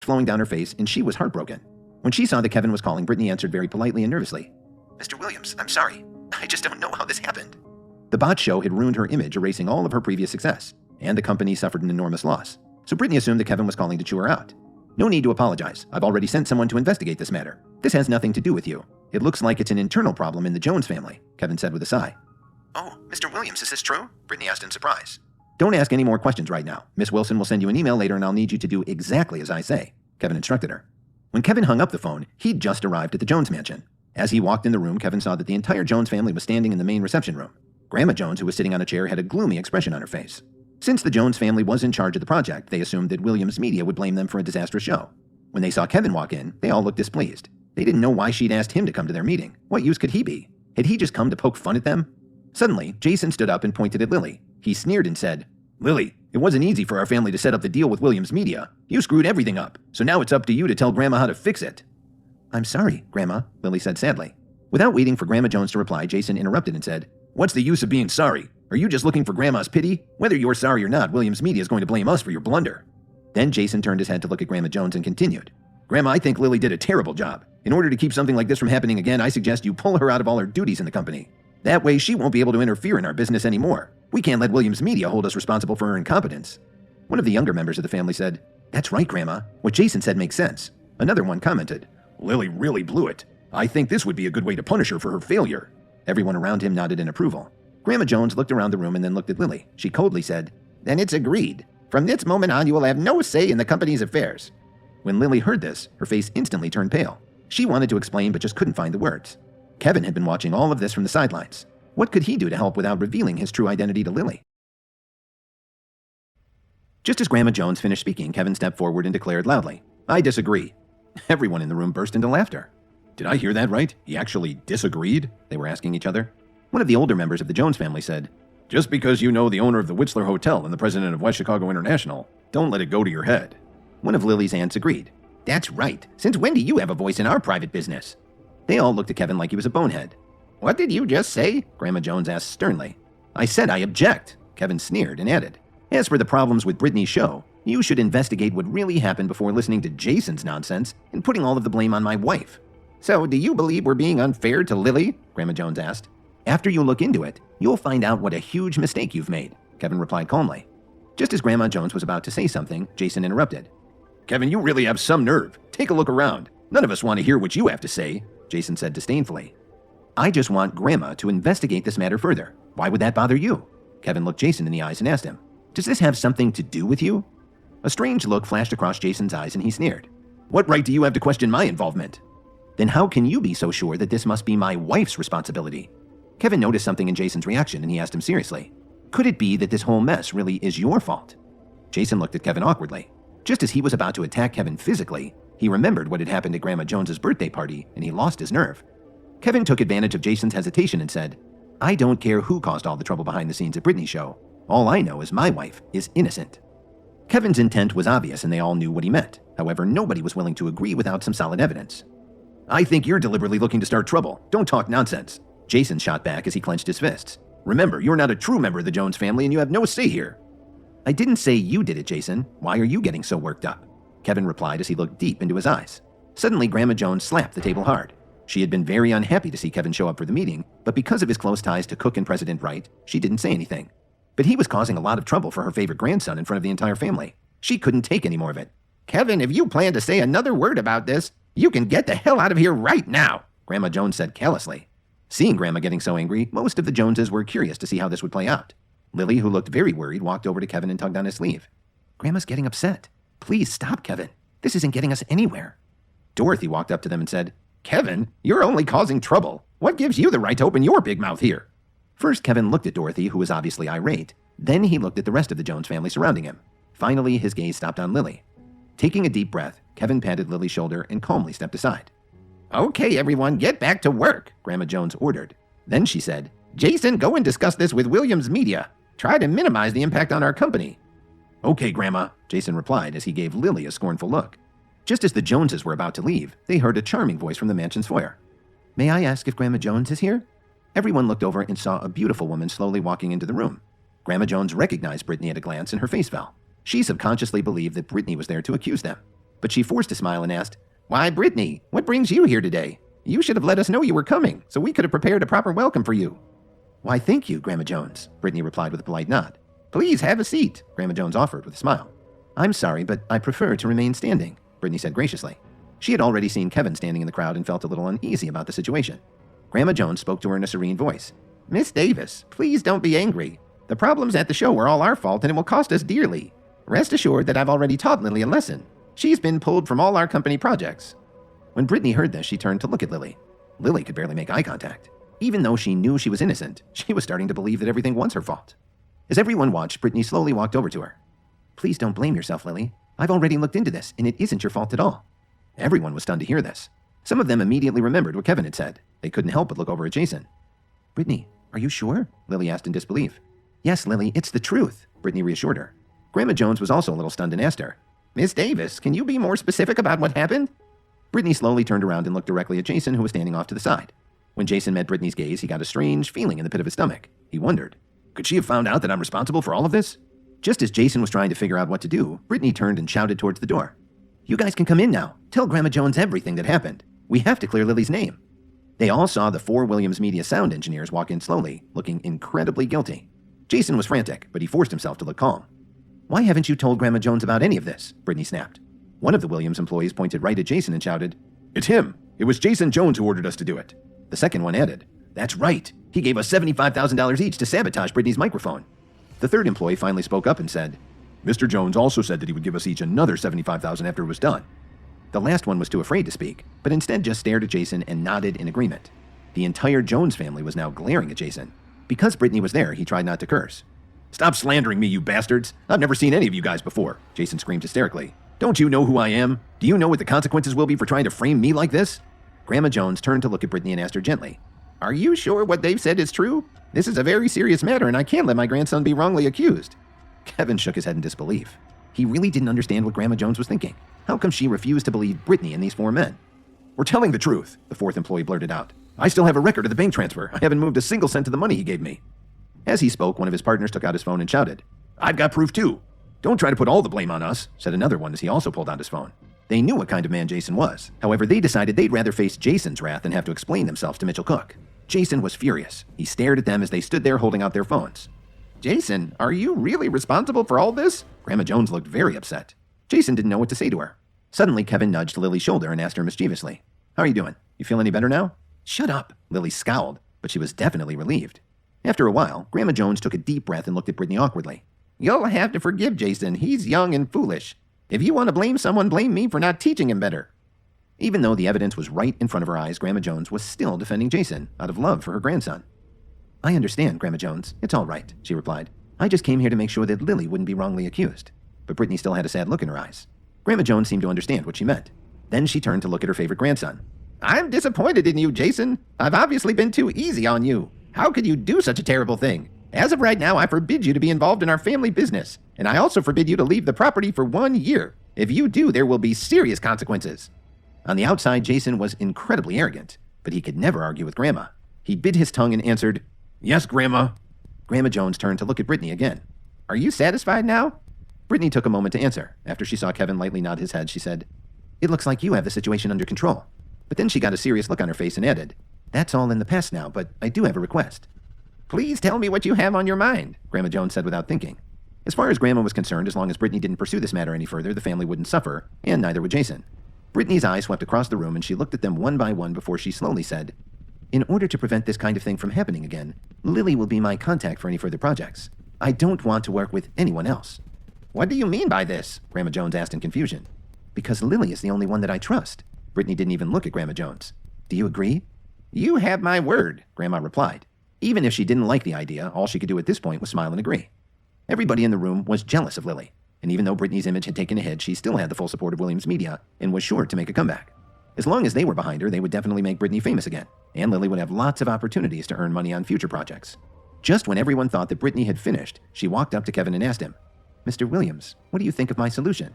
flowing down her face, and she was heartbroken. When she saw that Kevin was calling, Brittany answered very politely and nervously. "Mr. Williams, I'm sorry. I just don't know how this happened." The botch show had ruined her image, erasing all of her previous success, and the company suffered an enormous loss. So Brittany assumed that Kevin was calling to chew her out. "No need to apologize. I've already sent someone to investigate this matter. This has nothing to do with you. It looks like it's an internal problem in the Jones family," Kevin said with a sigh. "Oh, Mr. Williams, is this true?" Brittany asked in surprise. "Don't ask any more questions right now. Miss Wilson will send you an email later and I'll need you to do exactly as I say," Kevin instructed her. When Kevin hung up the phone, he'd just arrived at the Jones mansion. As he walked in the room, Kevin saw that the entire Jones family was standing in the main reception room. Grandma Jones, who was sitting on a chair, had a gloomy expression on her face. Since the Jones family was in charge of the project, they assumed that Williams Media would blame them for a disastrous show. When they saw Kevin walk in, they all looked displeased. They didn't know why she'd asked him to come to their meeting. What use could he be? Had he just come to poke fun at them? Suddenly, Jason stood up and pointed at Lily. He sneered and said, "Lily, it wasn't easy for our family to set up the deal with Williams Media. You screwed everything up, so now it's up to you to tell Grandma how to fix it." "I'm sorry, Grandma," Lily said sadly. Without waiting for Grandma Jones to reply, Jason interrupted and said, "What's the use of being sorry? Are you just looking for Grandma's pity? Whether you're sorry or not, Williams Media is going to blame us for your blunder." Then Jason turned his head to look at Grandma Jones and continued, "Grandma, I think Lily did a terrible job. In order to keep something like this from happening again, I suggest you pull her out of all her duties in the company. That way she won't be able to interfere in our business anymore. We can't let Williams Media hold us responsible for her incompetence." One of the younger members of the family said, "That's right, Grandma. What Jason said makes sense." Another one commented, "Lily really blew it. I think this would be a good way to punish her for her failure." Everyone around him nodded in approval. Grandma Jones looked around the room and then looked at Lily. She coldly said, "Then it's agreed. From this moment on, you will have no say in the company's affairs." When Lily heard this, her face instantly turned pale. She wanted to explain but just couldn't find the words. Kevin had been watching all of this from the sidelines. What could he do to help without revealing his true identity to Lily? Just as Grandma Jones finished speaking, Kevin stepped forward and declared loudly, "I disagree." Everyone in the room burst into laughter. "Did I hear that right? He actually disagreed?" they were asking each other. One of the older members of the Jones family said, "Just because you know the owner of the Whistler Hotel and the president of West Chicago International, don't let it go to your head." One of Lily's aunts agreed. "That's right. Since when do you have a voice in our private business?" They all looked at Kevin like he was a bonehead. "What did you just say?" Grandma Jones asked sternly. "I said I object," Kevin sneered and added. "As for the problems with Brittany's show, you should investigate what really happened before listening to Jason's nonsense and putting all of the blame on my wife." "So, do you believe we're being unfair to Lily?" Grandma Jones asked. "After you look into it, you'll find out what a huge mistake you've made," Kevin replied calmly. Just as Grandma Jones was about to say something, Jason interrupted. "Kevin, you really have some nerve. Take a look around. None of us want to hear what you have to say," Jason said disdainfully. "I just want Grandma to investigate this matter further. Why would that bother you?" Kevin looked Jason in the eyes and asked him, "Does this have something to do with you?" A strange look flashed across Jason's eyes and he sneered. "What right do you have to question my involvement?" "Then how can you be so sure that this must be my wife's responsibility?" Kevin noticed something in Jason's reaction and he asked him seriously, "Could it be that this whole mess really is your fault?" Jason looked at Kevin awkwardly. Just as he was about to attack Kevin physically, he remembered what had happened at Grandma Jones's birthday party and he lost his nerve. Kevin took advantage of Jason's hesitation and said, "I don't care who caused all the trouble behind the scenes at Brittany's show. All I know is my wife is innocent." Kevin's intent was obvious and they all knew what he meant. However, nobody was willing to agree without some solid evidence. "I think you're deliberately looking to start trouble. Don't talk nonsense," Jason shot back as he clenched his fists. "Remember, you're not a true member of the Jones family and you have no say here." "I didn't say you did it, Jason. Why are you getting so worked up?" Kevin replied as he looked deep into his eyes. Suddenly, Grandma Jones slapped the table hard. She had been very unhappy to see Kevin show up for the meeting, but because of his close ties to Cook and President Wright, she didn't say anything. But he was causing a lot of trouble for her favorite grandson in front of the entire family. She couldn't take any more of it. "Kevin, if you plan to say another word about this, you can get the hell out of here right now," Grandma Jones said callously. Seeing Grandma getting so angry, most of the Joneses were curious to see how this would play out. Lily, who looked very worried, walked over to Kevin and tugged on his sleeve. "Grandma's getting upset. Please stop, Kevin. This isn't getting us anywhere." Dorothy walked up to them and said, "Kevin, you're only causing trouble. What gives you the right to open your big mouth here?" First, Kevin looked at Dorothy, who was obviously irate. Then he looked at the rest of the Jones family surrounding him. Finally, his gaze stopped on Lily. Taking a deep breath, Kevin patted Lily's shoulder and calmly stepped aside. "Okay, everyone, get back to work," Grandma Jones ordered. Then she said, "Jason, go and discuss this with Williams Media. Try to minimize the impact on our company." "Okay, Grandma," Jason replied as he gave Lily a scornful look. Just as the Joneses were about to leave, they heard a charming voice from the mansion's foyer. "May I ask if Grandma Jones is here?" Everyone looked over and saw a beautiful woman slowly walking into the room. Grandma Jones recognized Brittany at a glance and her face fell. She subconsciously believed that Brittany was there to accuse them. but she forced a smile and asked, "Why, Brittany, what brings you here today? You should have let us know you were coming, so we could have prepared a proper welcome for you." "Why, thank you, Grandma Jones," Brittany replied with a polite nod. "Please have a seat," Grandma Jones offered with a smile. "I'm sorry, but I prefer to remain standing," Brittany said graciously. She had already seen Kevin standing in the crowd and felt a little uneasy about the situation. Grandma Jones spoke to her in a serene voice. "Miss Davis, please don't be angry. The problems at the show were all our fault and it will cost us dearly. Rest assured that I've already taught Lily a lesson. She's been pulled from all our company projects." When Brittany heard this, she turned to look at Lily. Lily could barely make eye contact. Even though she knew she was innocent, she was starting to believe that everything was her fault. As everyone watched, Brittany slowly walked over to her. "Please don't blame yourself, Lily. I've already looked into this, and it isn't your fault at all." Everyone was stunned to hear this. Some of them immediately remembered what Kevin had said. They couldn't help but look over at Jason. "Brittany, are you sure?" Lily asked in disbelief. "Yes, Lily, it's the truth," Brittany reassured her. Grandma Jones was also a little stunned and asked her, "Miss Davis, can you be more specific about what happened?" Brittany slowly turned around and looked directly at Jason, who was standing off to the side. When Jason met Brittany's gaze, he got a strange feeling in the pit of his stomach. He wondered, could she have found out that I'm responsible for all of this? Just as Jason was trying to figure out what to do, Brittany turned and shouted towards the door. "You guys can come in now. Tell Grandma Jones everything that happened. We have to clear Lily's name." They all saw the 4 Williams Media sound engineers walk in slowly, looking incredibly guilty. Jason was frantic, but he forced himself to look calm. "Why haven't you told Grandma Jones about any of this?" Brittany snapped. One of the Williams employees pointed right at Jason and shouted, "It's him! It was Jason Jones who ordered us to do it." The second one added, "That's right! He gave us $75,000 each to sabotage Brittany's microphone." The third employee finally spoke up and said, "Mr. Jones also said that he would give us each another $75,000 after it was done." The last one was too afraid to speak, but instead just stared at Jason and nodded in agreement. The entire Jones family was now glaring at Jason. Because Brittany was there, he tried not to curse. "Stop slandering me, you bastards! I've never seen any of you guys before," Jason screamed hysterically. "Don't you know who I am? Do you know what the consequences will be for trying to frame me like this?" Grandma Jones turned to look at Brittany and asked her gently, "Are you sure what they've said is true? This is a very serious matter and I can't let my grandson be wrongly accused." Kevin shook his head in disbelief. He really didn't understand what Grandma Jones was thinking. How come she refused to believe Brittany and these 4 men? "We're telling the truth," the fourth employee blurted out. "I still have a record of the bank transfer. I haven't moved a single cent of the money he gave me." As he spoke, one of his partners took out his phone and shouted, "I've got proof too." "Don't try to put all the blame on us," said another one as he also pulled out his phone. They knew what kind of man Jason was. However, they decided they'd rather face Jason's wrath than have to explain themselves to Mitchell Cook. Jason was furious. He stared at them as they stood there holding out their phones. "Jason, are you really responsible for all this?" Grandma Jones looked very upset. Jason didn't know what to say to her. Suddenly, Kevin nudged Lily's shoulder and asked her mischievously, "How are you doing? You feel any better now?" "Shut up," Lily scowled, but she was definitely relieved. After a while, Grandma Jones took a deep breath and looked at Brittany awkwardly. "You'll have to forgive Jason. He's young and foolish. If you want to blame someone, blame me for not teaching him better." Even though the evidence was right in front of her eyes, Grandma Jones was still defending Jason out of love for her grandson. "I understand, Grandma Jones. It's all right," she replied. "I just came here to make sure that Lily wouldn't be wrongly accused." But Brittany still had a sad look in her eyes. Grandma Jones seemed to understand what she meant. Then she turned to look at her favorite grandson. "I'm disappointed in you, Jason. I've obviously been too easy on you. How could you do such a terrible thing? As of right now, I forbid you to be involved in our family business, and I also forbid you to leave the property for 1 year. If you do, there will be serious consequences." On the outside, Jason was incredibly arrogant, but he could never argue with Grandma. He bit his tongue and answered, "Yes, Grandma." Grandma Jones turned to look at Brittany again. "Are you satisfied now?" Brittany took a moment to answer. After she saw Kevin lightly nod his head, she said, "It looks like you have the situation under control." But then she got a serious look on her face and added, "That's all in the past now, but I do have a request." "Please tell me what you have on your mind," Grandma Jones said without thinking. As far as Grandma was concerned, as long as Brittany didn't pursue this matter any further, the family wouldn't suffer, and neither would Jason. Brittany's eyes swept across the room and she looked at them one by one before she slowly said, "In order to prevent this kind of thing from happening again, Lily will be my contact for any further projects. I don't want to work with anyone else." "What do you mean by this?" Grandma Jones asked in confusion. "Because Lily is the only one that I trust." Brittany didn't even look at Grandma Jones. "Do you agree?" "You have my word," Grandma replied. Even if she didn't like the idea, all she could do at this point was smile and agree. Everybody in the room was jealous of Lily, and even though Brittany's image had taken a hit, she still had the full support of Williams Media and was sure to make a comeback. As long as they were behind her, they would definitely make Brittany famous again, and Lily would have lots of opportunities to earn money on future projects. Just when everyone thought that Brittany had finished, she walked up to Kevin and asked him, "Mr. Williams, what do you think of my solution?"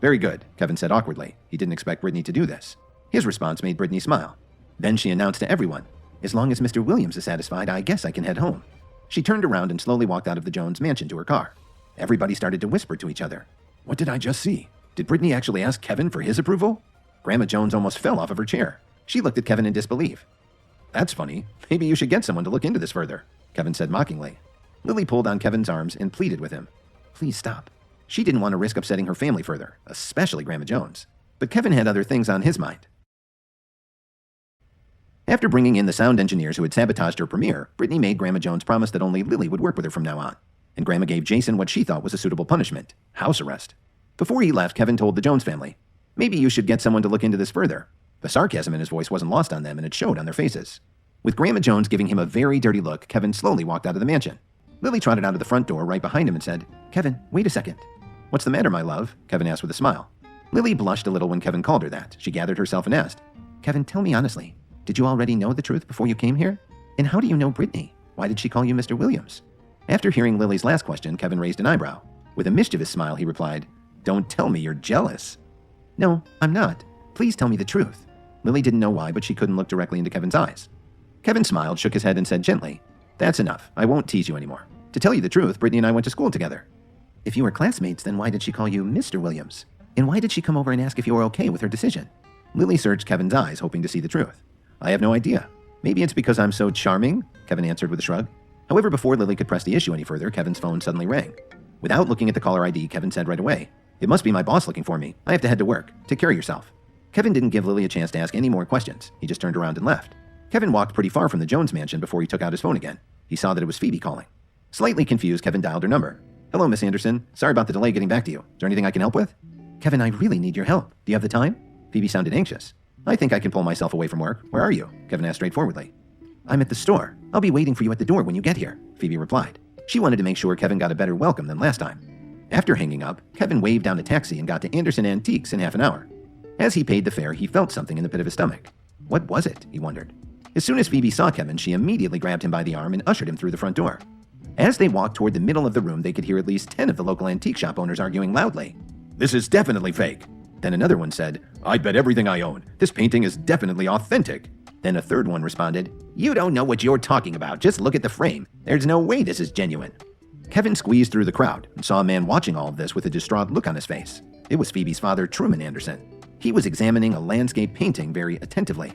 "Very good," Kevin said awkwardly. He didn't expect Brittany to do this. His response made Brittany smile. Then she announced to everyone, "As long as Mr. Williams is satisfied, I guess I can head home." She turned around and slowly walked out of the Jones mansion to her car. Everybody started to whisper to each other. "What did I just see?" Did Brittany actually ask Kevin for his approval? Grandma Jones almost fell off of her chair. She looked at Kevin in disbelief. That's funny. Maybe you should get someone to look into this further, Kevin said mockingly. Lily pulled on Kevin's arms and pleaded with him. Please stop. She didn't want to risk upsetting her family further, especially Grandma Jones. But Kevin had other things on his mind. After bringing in the sound engineers who had sabotaged her premiere, Brittany made Grandma Jones promise that only Lily would work with her from now on. And Grandma gave Jason what she thought was a suitable punishment: house arrest. Before he left, Kevin told the Jones family, maybe you should get someone to look into this further. The sarcasm in his voice wasn't lost on them, and it showed on their faces. With Grandma Jones giving him a very dirty look, Kevin slowly walked out of the mansion. Lily trotted out of the front door right behind him and said, Kevin, wait a second. What's the matter, my love? Kevin asked with a smile. Lily blushed a little when Kevin called her that. She gathered herself and asked, Kevin, tell me honestly, did you already know the truth before you came here? And how do you know Brittany? Why did she call you Mr. Williams? After hearing Lily's last question, Kevin raised an eyebrow. With a mischievous smile, he replied, Don't tell me you're jealous. No, I'm not. Please tell me the truth. Lily didn't know why, but she couldn't look directly into Kevin's eyes. Kevin smiled, shook his head, and said gently, That's enough. I won't tease you anymore. To tell you the truth, Brittany and I went to school together. If you were classmates, then why did she call you Mr. Williams? And why did she come over and ask if you were okay with her decision? Lily searched Kevin's eyes, hoping to see the truth. I have no idea. Maybe it's because I'm so charming, Kevin answered with a shrug. However, before Lily could press the issue any further, Kevin's phone suddenly rang. Without looking at the caller ID, Kevin said right away, It must be my boss looking for me. I have to head to work. Take care of yourself. Kevin didn't give Lily a chance to ask any more questions. He just turned around and left. Kevin walked pretty far from the Jones mansion before he took out his phone again. He saw that it was Phoebe calling. Slightly confused, Kevin dialed her number. Hello, Miss Anderson. Sorry about the delay getting back to you. Is there anything I can help with? Kevin, I really need your help. Do you have the time? Phoebe sounded anxious. I think I can pull myself away from work. Where are you? Kevin asked straightforwardly. I'm at the store. I'll be waiting for you at the door when you get here, Phoebe replied. She wanted to make sure Kevin got a better welcome than last time. After hanging up, Kevin waved down a taxi and got to Anderson Antiques in half an hour. As he paid the fare, he felt something in the pit of his stomach. What was it? He wondered. As soon as Phoebe saw Kevin, she immediately grabbed him by the arm and ushered him through the front door. As they walked toward the middle of the room, they could hear at least 10 of the local antique shop owners arguing loudly. This is definitely fake. Then another one said, I'd bet everything I own. This painting is definitely authentic. Then a third one responded, You don't know what you're talking about. Just look at the frame. There's no way this is genuine. Kevin squeezed through the crowd and saw a man watching all of this with a distraught look on his face. It was Phoebe's father, Truman Anderson. He was examining a landscape painting very attentively.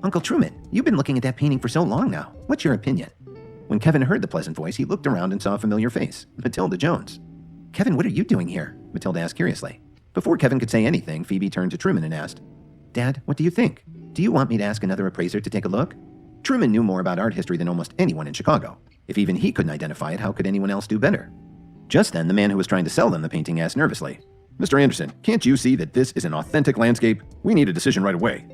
Uncle Truman, you've been looking at that painting for so long now. What's your opinion? When Kevin heard the pleasant voice, he looked around and saw a familiar face, Matilda Jones. Kevin, what are you doing here? Matilda asked curiously. Before Kevin could say anything, Phoebe turned to Truman and asked, Dad, what do you think? Do you want me to ask another appraiser to take a look? Truman knew more about art history than almost anyone in Chicago. If even he couldn't identify it, how could anyone else do better? Just then, the man who was trying to sell them the painting asked nervously, Mr. Anderson, can't you see that this is an authentic landscape? We need a decision right away.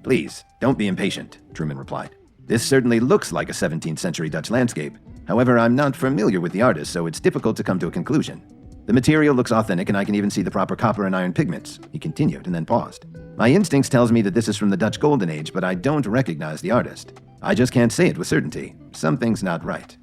Please, don't be impatient, Truman replied. This certainly looks like a 17th century Dutch landscape. However, I'm not familiar with the artist, so it's difficult to come to a conclusion. The material looks authentic, and I can even see the proper copper and iron pigments, he continued, and then paused. My instincts tells me that this is from the Dutch Golden Age, but I don't recognize the artist. I just can't say it with certainty. Something's not right.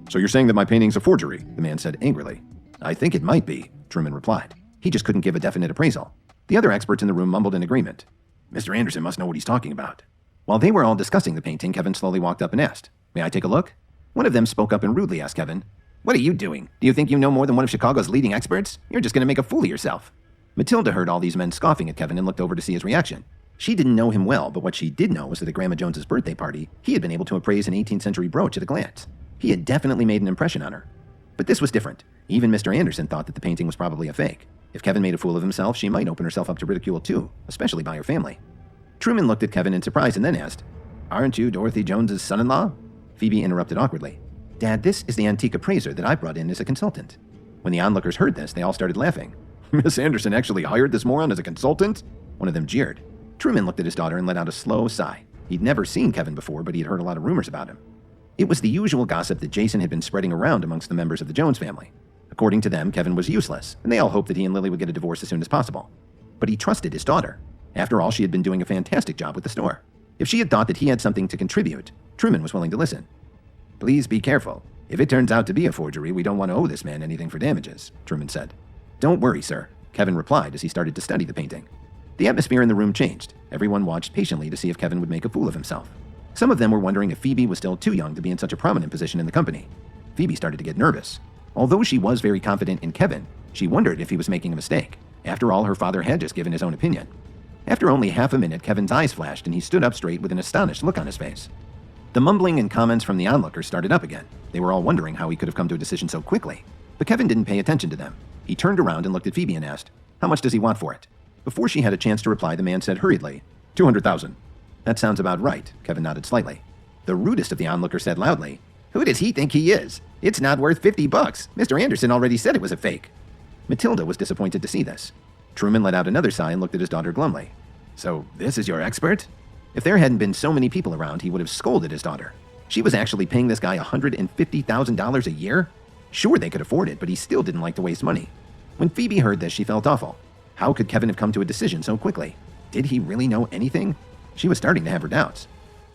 So you're saying that my painting's a forgery? The man said angrily. I think it might be, Truman replied. He just couldn't give a definite appraisal. The other experts in the room mumbled in agreement. Mr. Anderson must know what he's talking about. While they were all discussing the painting, Kevin slowly walked up and asked, May I take a look? One of them spoke up and rudely asked Kevin, What are you doing? Do you think you know more than one of Chicago's leading experts? You're just going to make a fool of yourself. Matilda heard all these men scoffing at Kevin and looked over to see his reaction. She didn't know him well, but what she did know was that at Grandma Jones's birthday party, he had been able to appraise an 18th century brooch at a glance. He had definitely made an impression on her. But this was different. Even Mr. Anderson thought that the painting was probably a fake. If Kevin made a fool of himself, she might open herself up to ridicule too, especially by her family. Truman looked at Kevin in surprise and then asked, Aren't you Dorothy Jones's son-in-law? Phoebe interrupted awkwardly. Dad, this is the antique appraiser that I brought in as a consultant. When the onlookers heard this, they all started laughing. Miss Anderson actually hired this moron as a consultant? One of them jeered. Truman looked at his daughter and let out a slow sigh. He'd never seen Kevin before, but he'd heard a lot of rumors about him. It was the usual gossip that Jason had been spreading around amongst the members of the Jones family. According to them, Kevin was useless, and they all hoped that he and Lily would get a divorce as soon as possible. But he trusted his daughter. After all, she had been doing a fantastic job with the store. If she had thought that he had something to contribute, Truman was willing to listen. Please be careful. If it turns out to be a forgery, we don't want to owe this man anything for damages, Truman said. Don't worry, sir, Kevin replied as he started to study the painting. The atmosphere in the room changed. Everyone watched patiently to see if Kevin would make a fool of himself. Some of them were wondering if Phoebe was still too young to be in such a prominent position in the company. Phoebe started to get nervous. Although she was very confident in Kevin, she wondered if he was making a mistake. After all, her father had just given his own opinion. After only half a minute, Kevin's eyes flashed and he stood up straight with an astonished look on his face. The mumbling and comments from the onlookers started up again. They were all wondering how he could have come to a decision so quickly. But Kevin didn't pay attention to them. He turned around and looked at Phoebe and asked, "How much does he want for it?" Before she had a chance to reply, the man said hurriedly, "200,000. "That sounds about right," Kevin nodded slightly. The rudest of the onlookers said loudly, "Who does he think he is? It's not worth $50. Mr. Anderson already said it was a fake." Matilda was disappointed to see this. Truman let out another sigh and looked at his daughter glumly. "So this is your expert?" If there hadn't been so many people around, he would have scolded his daughter. She was actually paying this guy $150,000 a year? Sure, they could afford it, but he still didn't like to waste money. When Phoebe heard this, she felt awful. How could Kevin have come to a decision so quickly? Did he really know anything? She was starting to have her doubts.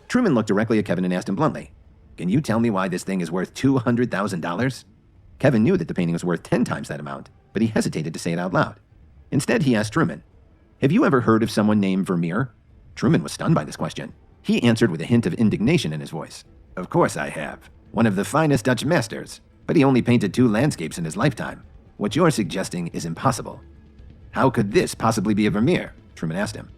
Truman looked directly at Kevin and asked him bluntly, "Can you tell me why this thing is worth $200,000? Kevin knew that the painting was worth 10 times that amount, but he hesitated to say it out loud. Instead, he asked Truman, "Have you ever heard of someone named Vermeer?" Truman was stunned by this question. He answered with a hint of indignation in his voice. "Of course I have. One of the finest Dutch masters. But he only painted 2 landscapes in his lifetime. What you're suggesting is impossible." "How could this possibly be a Vermeer?" Truman asked him.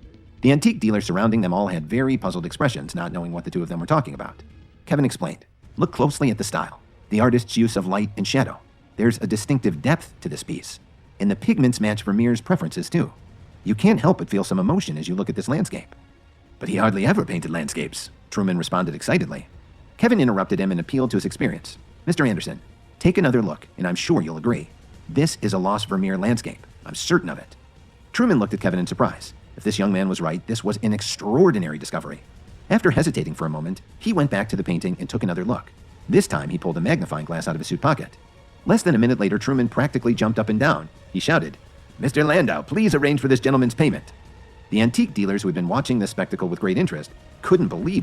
The antique dealers surrounding them all had very puzzled expressions, not knowing what the two of them were talking about. Kevin explained, "Look closely at the style, the artist's use of light and shadow. There's a distinctive depth to this piece. And the pigments match Vermeer's preferences too. You can't help but feel some emotion as you look at this landscape." "But he hardly ever painted landscapes," Truman responded excitedly. Kevin interrupted him and appealed to his experience. "Mr. Anderson, take another look, and I'm sure you'll agree. This is a lost Vermeer landscape. I'm certain of it." Truman looked at Kevin in surprise. If this young man was right, this was an extraordinary discovery. After hesitating for a moment, he went back to the painting and took another look. This time, he pulled a magnifying glass out of his suit pocket. Less than a minute later, Truman practically jumped up and down. He shouted, "Mr. Landau, please arrange for this gentleman's payment." The antique dealers who had been watching this spectacle with great interest couldn't believe